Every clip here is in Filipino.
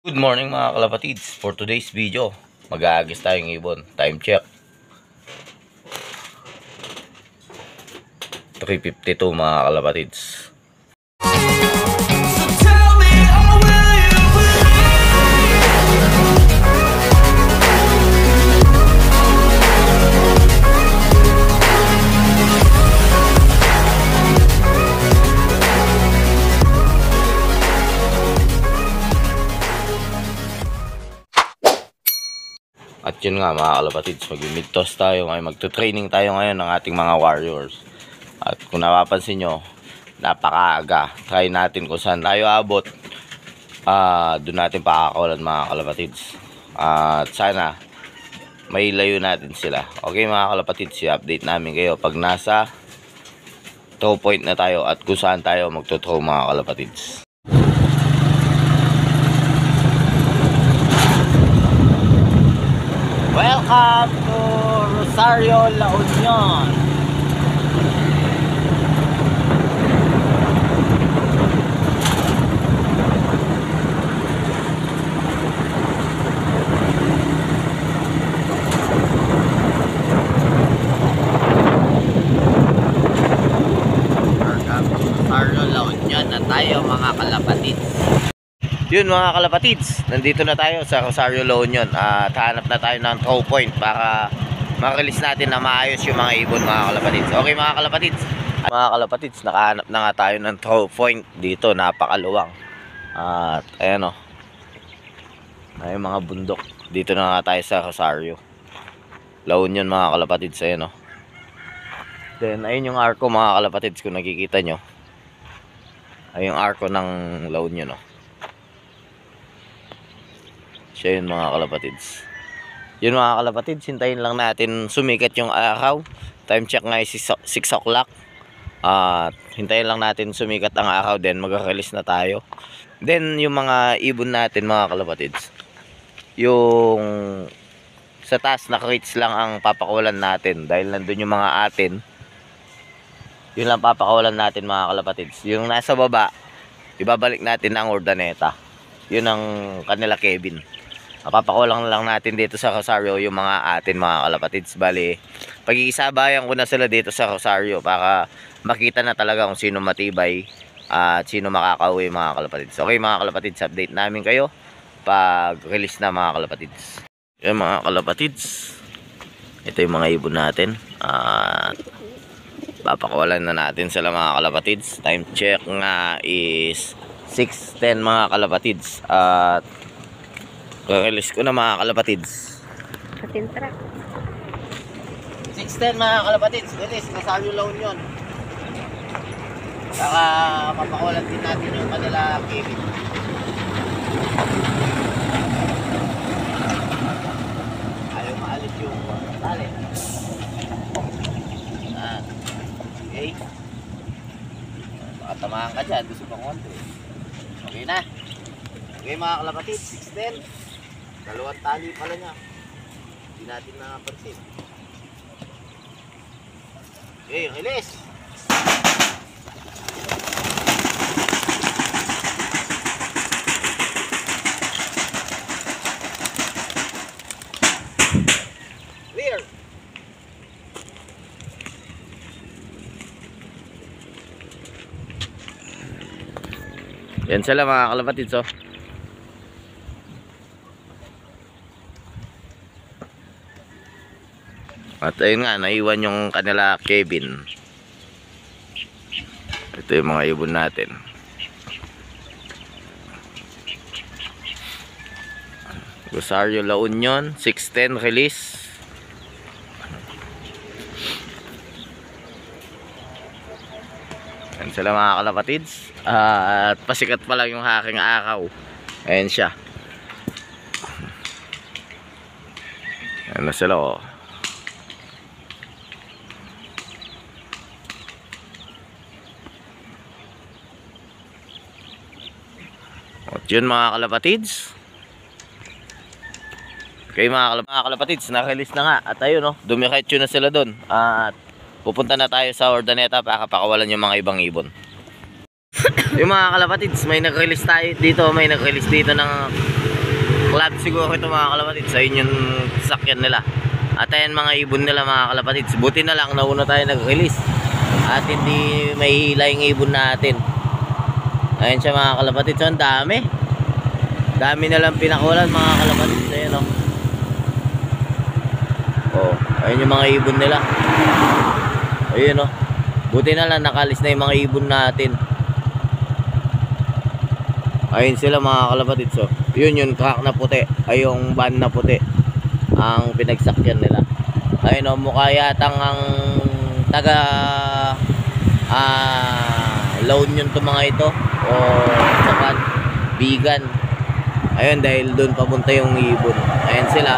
Good morning mga kalapatids. For today's video, mag-aagis tayong ibon. Time check 3:52 mga kalapatids. At yun nga mga kalapatids, mag-mid toss tayo ngayon, magto-training tayo ngayon ng ating mga warriors. At kung napapansin nyo, napakaaga. Try natin kung saan tayo abot. Doon natin pakakawalan mga kalapatids. At sana may layo natin sila. Okay mga kalapatids, i-update namin kayo pag nasa throw point na tayo at kung saan tayo magto-throw mga kalapatids. Welcome to Rosario, La Union. Welcome to Rosario, La Union na tayo mga kalapatids. Yun mga kalapatids, nandito na tayo sa Rosario, La Union at hanap na tayo ng throw point para ma-release natin na maayos yung mga ibon mga kalapatids. Okay mga kalapatids, nakahanap na nga tayo ng throw point dito, napakaluwang. At ayan o, ay mga bundok. Dito na nga tayo sa Rosario, La Union mga kalapatids. Ayan o. Then ayun yung arko mga kalapatids, kung nakikita nyo. Ayun yung arko ng La Union o. Siya yun mga kalapatids. Yun mga kalapatids, hintayin lang natin sumikat yung araw. Time check nga 6 o'clock. Hintayin lang natin sumikat ang araw, then mag-release na tayo. Then yung mga ibon natin mga kalapatids, yung sa taas na crates lang ang papakawalan natin. Dahil nandun yung mga atin, yun lang papakawalan natin mga kalapatids. Yung nasa baba, ibabalik natin ang ordaneta. Yun ang kanila Kevin. Papakawalan lang natin dito sa Rosario yung mga atin mga kalapatids. Bali, pag-iisabayan ko na sila dito sa Rosario para makita na talaga kung sino matibay at sino makakauwi mga kalapatids. Okay mga kalapatids, update namin kayo pag release na mga kalapatids. Yan mga kalapatids, ito yung mga ibon natin at papakawalan na natin sila mga kalapatids. Time check nga is 6:10 mga kalapatids at release ko na mga kalapatids. Katintra. 6:10 mga kalapatids, release Rosario, La Union. Saka papakawalan din natin yung kanila Kevin. Ayaw maalis yung tali. Okay. Baka tamahan ka dyan, gusto pang konti. Okay na. Okay mga kalapatids, 6:10. Dalawang tali pala niya. Hindi natin nakapansin. Okay, release. Clear. Yan sila mga kalapatids oh. At ayun nga, naiwan yung kanila Kevin. Ito yung mga ibon natin. Rosario, La Union, 6:10 release. Yan sila mga kalapatids. At pasikat pa lang yung aking araw. Ayan siya. Ayan na sila oh. At yun mga kalapatids. Okay mga kalapatids, na-release na nga. At ayun no, dumiretso na sila doon. At pupunta na tayo sa ordaneta para pakawalan yung mga ibang ibon. Yung mga kalapatids, may nag-release tayo dito. May nag-release dito ng club siguro ito mga kalapatids. Ayun yung sasakyan nila. At ayan mga ibon nila mga kalapatids. Buti na lang nauna tayo nag-release. At hindi may hila yung ibon natin. Ayun siya mga kalapatids. Ang dami. Dami na lang pinakulan mga kalapatids. Ayun o. Oh, ayun yung mga ibon nila. Ayun o. Buti na lang nakalis na yung mga ibon natin. Ayun sila mga kalapatids. So, yun yung truck na puti. Ay yung van na puti. Ang pinagsakyan nila. Ayun o. Mukha yatang ang taga loan yun to mga ito. O sapat. Bigan. Ayun dahil doon papunta yung ibon. Ayun sila.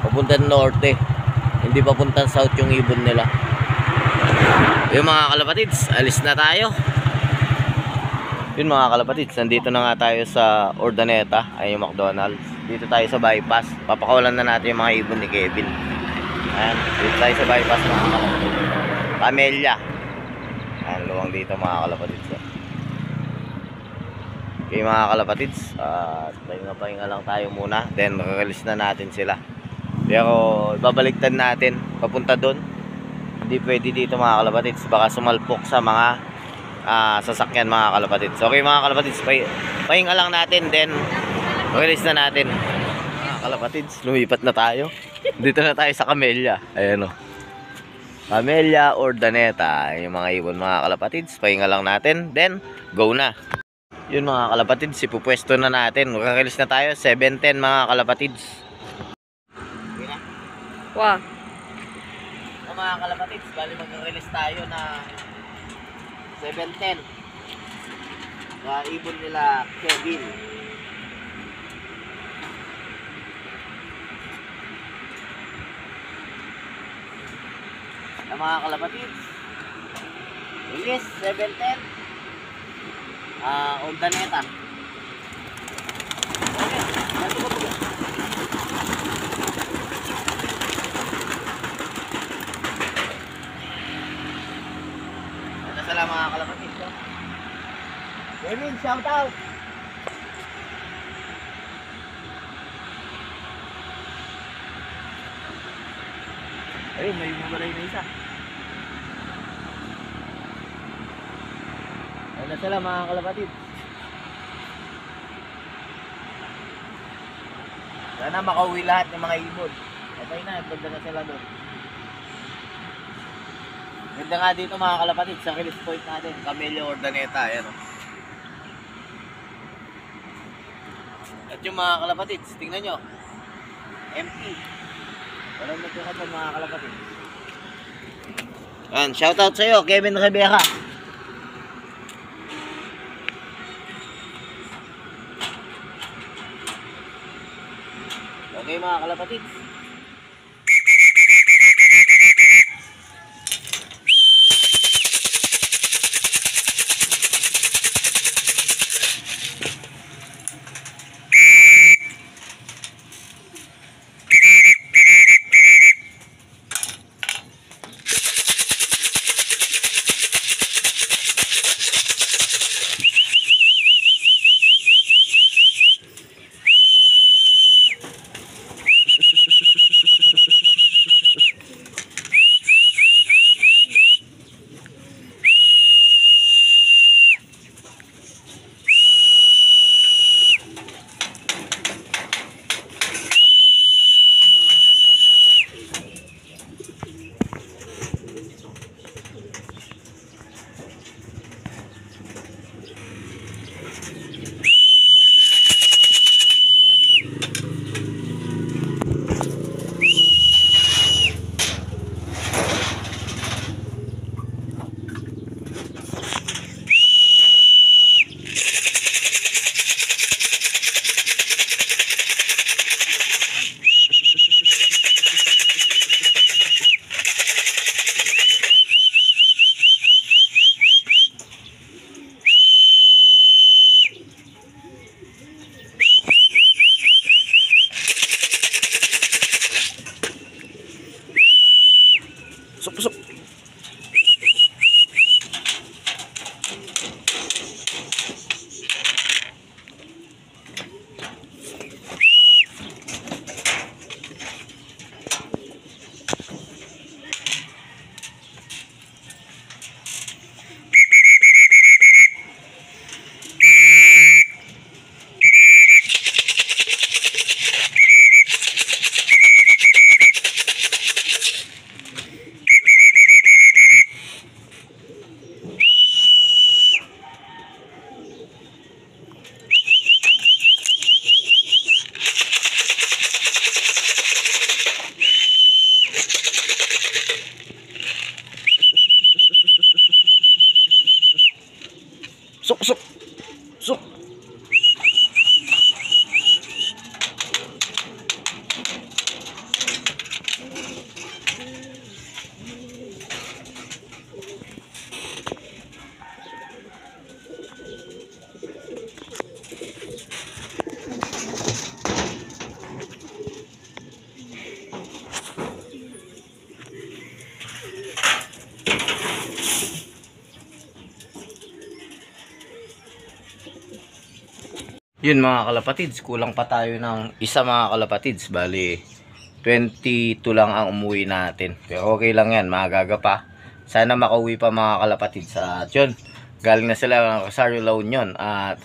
Papunta norte. Hindi papunta south yung ibon nila. Yung mga kalapatids, alis na tayo. Yun mga kalapatids, nandito na nga tayo sa Urdaneta, ay yung McDonald's. Dito tayo sa bypass. Papakawalan na natin yung mga ibon ni Kevin. Ayan, dito tayo sa bypass mga kalapatids. Camellia. Ayan, luwang dito mga kalapatids. Okay mga kalapatids, pahinga lang tayo muna. Then release na natin sila. Pero babaliktad natin papunta doon. Hindi pwede dito mga kalapatids, baka sumalpok sa mga sasakyan mga kalapatids. Okay mga kalapatids, pahinga lang natin, then release na natin. Mga kalapatids, lumipat na tayo. Dito na tayo sa Camellia. Ayan o, Camellia Urdaneta. Yung mga ibon mga kalapatids, pahinga lang natin, then go na. Yun mga kalapatids, ipupwesto na natin. Release na tayo 7:10 mga kalapatids. Wow. Mga kalapatids, bali mag-release tayo na 7:10 sa ibon nila Kevin. Na mga kalapatids, release 7:10 Urdaneta. Okay, nato ko po. Salamat mga kalapatids. Kevin, shout out. Ay, may mabalay na isa. Ayun na sila mga kalapatids. Sana makauwi lahat ng mga ibon. Okay na, ganda na sila doon. Ganda nga dito mga kalapatids sa release point natin, Camellia Urdaneta. Ayan o. At yung mga kalapatids, tingnan nyo, empty. Walang nagkakatan mga kalapatids. Ayan, shoutout sa'yo, Kevin Rivera. Okay mga kalapatids. Yun mga kalapatids, kulang pa tayo ng isa mga kalapatids. Bali 22 lang ang umuwi natin, pero okay lang yan, magaga pa. Sana makauwi pa mga kalapatids. At yun, galing na sila ng Rosario La Union at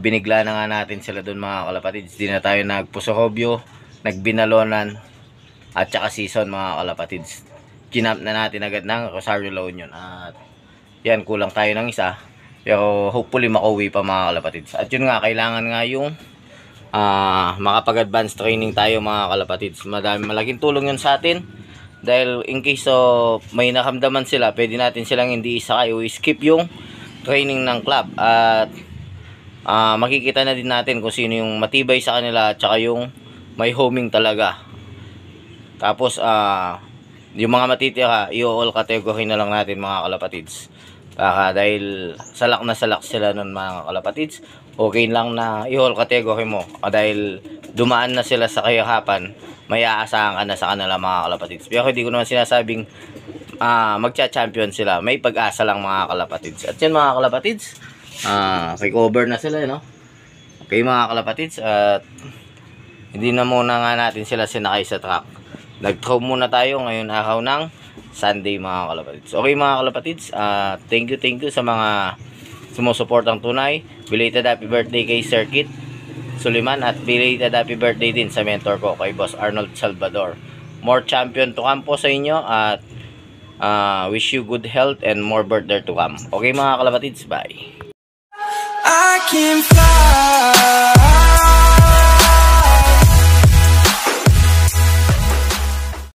binigla na nga natin sila doon mga kalapatids. Di na tayo nagpusohobyo, nagbinalonan at saka season mga kalapatids. Kinamp na natin agad ng Rosario La Union at yan, kulang tayo ng isa, pero hopefully makauwi pa mga kalapatids. At yun nga, kailangan nga yung makapag-advance training tayo mga kalapatids. Malaking tulong yun sa atin, dahil in case may nakamdaman sila, pwede natin silang hindi isakay o skip yung training ng club. At makikita na din natin kung sino yung matibay sa kanila at saka yung may homing talaga. Tapos yung mga matitira, i-all category na lang natin mga kalapatids. Dahil salak na salak sila nun mga kalapatids, okay lang na i-all category mo. Dahil dumaan na sila sa kayakapan, may aasahan ka na sa kanila mga kalapatids. Pero hindi ko naman sinasabing magcha-champion sila. May pag-asa lang mga kalapatids. At yan mga kalapatids, recover na sila, no? Okay mga kalapatids, at hindi na muna nga natin sila sinakay sa truck. Nag-throw muna tayo ngayon araw ng Sunday mga kalapatids. Okay mga kalapatids, thank you sa mga sumusuportang tunay. Belated happy birthday kay Sir Kit Suliman, at belated happy birthday din sa mentor ko kay Boss Arnold Salvador. More champion to come po sa inyo, at wish you good health and more birthday to come. Okay mga kalapatids, bye. I can fly.